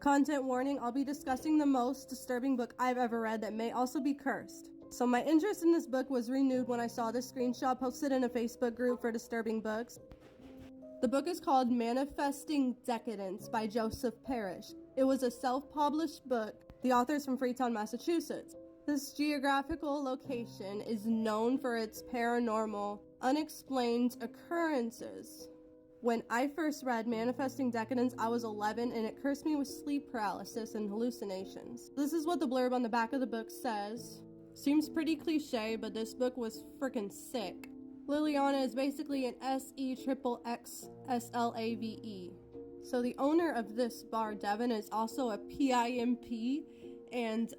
Content warning, I'll be discussing the most disturbing book I've ever read that may also be cursed. So my interest in this book was renewed when I saw this screenshot posted in a Facebook group for disturbing books. The book is called Manifesting Decadence by Joseph Parrish. It was a self-published book. The author is from Freetown, Massachusetts. This geographical location is known for its paranormal, unexplained occurrences. When I first read Manifesting Decadence, I was 11 and it cursed me with sleep paralysis and hallucinations. This is what the blurb on the back of the book says. Seems pretty cliche, but this book was freaking sick. Liliana is basically an SEXXXSLAVE. So the owner of this bar, Devin, is also a PIMP, and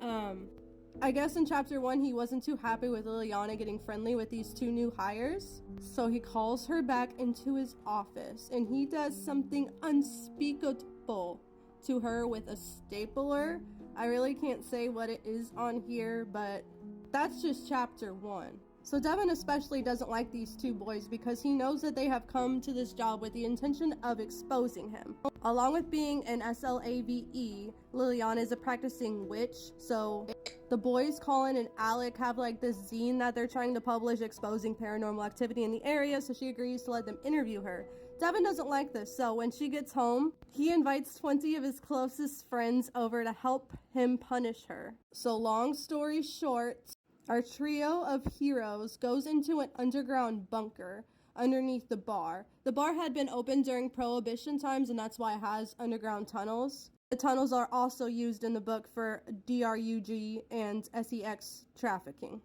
I guess in chapter 1 he wasn't too happy with Liliana getting friendly with these two new hires. So he calls her back into his office and he does something unspeakable to her with a stapler. I really can't say what it is on here, but that's just chapter 1. So Devin especially doesn't like these two boys because he knows that they have come to this job with the intention of exposing him. Along with being an SLAVE, Liliana is a practicing witch, so the boys, Colin and Alec, have like this zine that they're trying to publish exposing paranormal activity in the area, so she agrees to let them interview her. Devin doesn't like this, so when she gets home, he invites 20 of his closest friends over to help him punish her. So long story short, our trio of heroes goes into an underground bunker underneath the bar. The bar had been open during Prohibition times, and that's why it has underground tunnels. The tunnels are also used in the book for DRUG and SEX trafficking.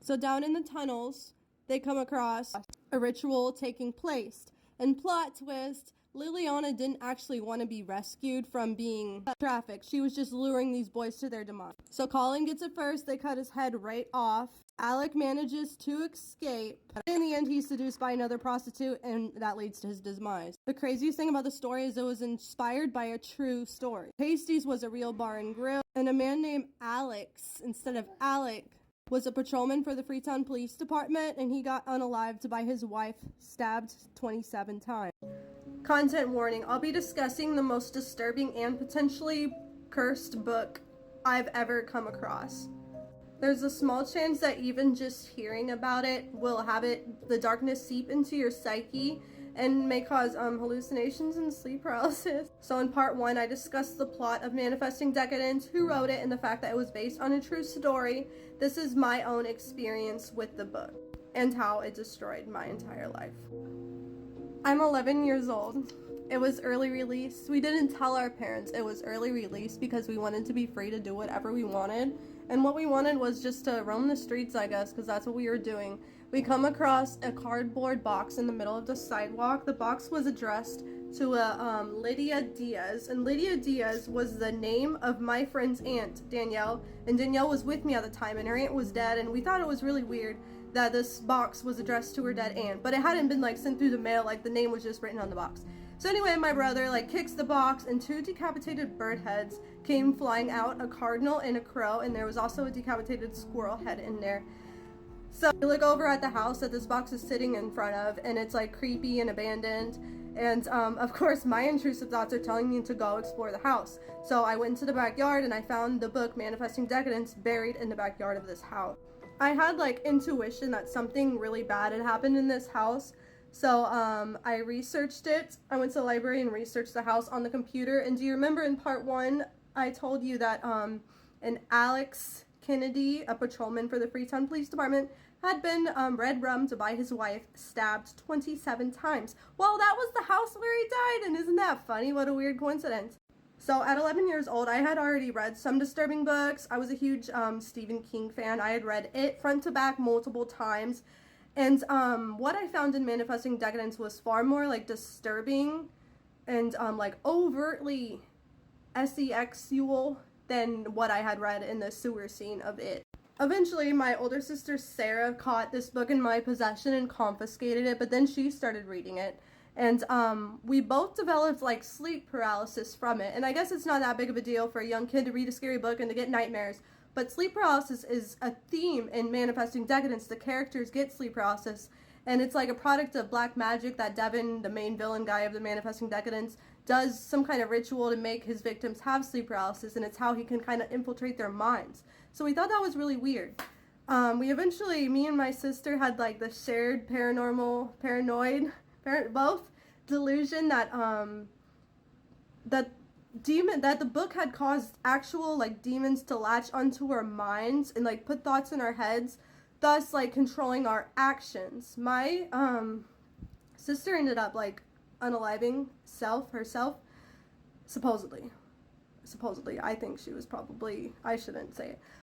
So down in the tunnels, they come across a ritual taking place. And plot twist, Liliana didn't actually want to be rescued from being trafficked. She was just luring these boys to their demise. So Colin gets it first. They cut his head right off. Alec manages to escape. In the end, he's seduced by another prostitute, and that leads to his demise. The craziest thing about the story is it was inspired by a true story. Pasties was a real bar and grill, and a man named Alex, instead of Alec, was a patrolman for the Freetown Police Department, and he got unalived by his wife, stabbed 27 times. Content warning, I'll be discussing the most disturbing and potentially cursed book I've ever come across. There's a small chance that even just hearing about it will have the darkness seep into your psyche and may cause hallucinations and sleep paralysis. So in part 1, I discussed the plot of Manifesting Decadence, who wrote it, and the fact that it was based on a true story. This is my own experience with the book and how it destroyed my entire life. I'm 11 years old. It was early release. We didn't tell our parents it was early release because we wanted to be free to do whatever we wanted. And what we wanted was just to roam the streets, I guess, because that's what we were doing. We come across a cardboard box in the middle of the sidewalk. The box was addressed to a Lydia Diaz, and Lydia Diaz was the name of my friend's aunt, Danielle, and Danielle was with me at the time, and her aunt was dead, and we thought it was really weird that this box was addressed to her dead aunt, but it hadn't been like sent through the mail, like the name was just written on the box. So anyway, my brother like kicks the box and 2 decapitated bird heads came flying out, a cardinal and a crow, and there was also a decapitated squirrel head in there. So we look over at the house that this box is sitting in front of, and it's like creepy and abandoned. And of course my intrusive thoughts are telling me to go explore the house. So I went into the backyard and I found the book Manifesting Decadence buried in the backyard of this house. I had like intuition that something really bad had happened in this house. So I researched it. I went to the library and researched the house on the computer. And do you remember in part 1 I told you that an Alex Kennedy, a patrolman for the Freetown Police Department, had been red rummed by his wife, stabbed 27 times. Well, that was the house where he died, and isn't that funny? What a weird coincidence. So at 11 years old, I had already read some disturbing books. I was a huge Stephen King fan. I had read it front to back multiple times. And what I found in Manifesting Decadence was far more like disturbing and like overtly sexual than what I had read in the sewer scene of it. Eventually, my older sister Sarah caught this book in my possession and confiscated it, but then she started reading it. And we both developed like sleep paralysis from it. And I guess it's not that big of a deal for a young kid to read a scary book and to get nightmares. But sleep paralysis is a theme in Manifesting Decadence. The characters get sleep paralysis. And it's like a product of black magic that Devin, the main villain guy of the Manifesting Decadence, does some kind of ritual to make his victims have sleep paralysis, and it's how he can kind of infiltrate their minds. So we thought that was really weird. We eventually, me and my sister had like the shared both delusion that that the book had caused actual like demons to latch onto our minds and like put thoughts in our heads, thus like controlling our actions. My sister ended up like unaliving herself, supposedly. I think she was probably, I shouldn't say it.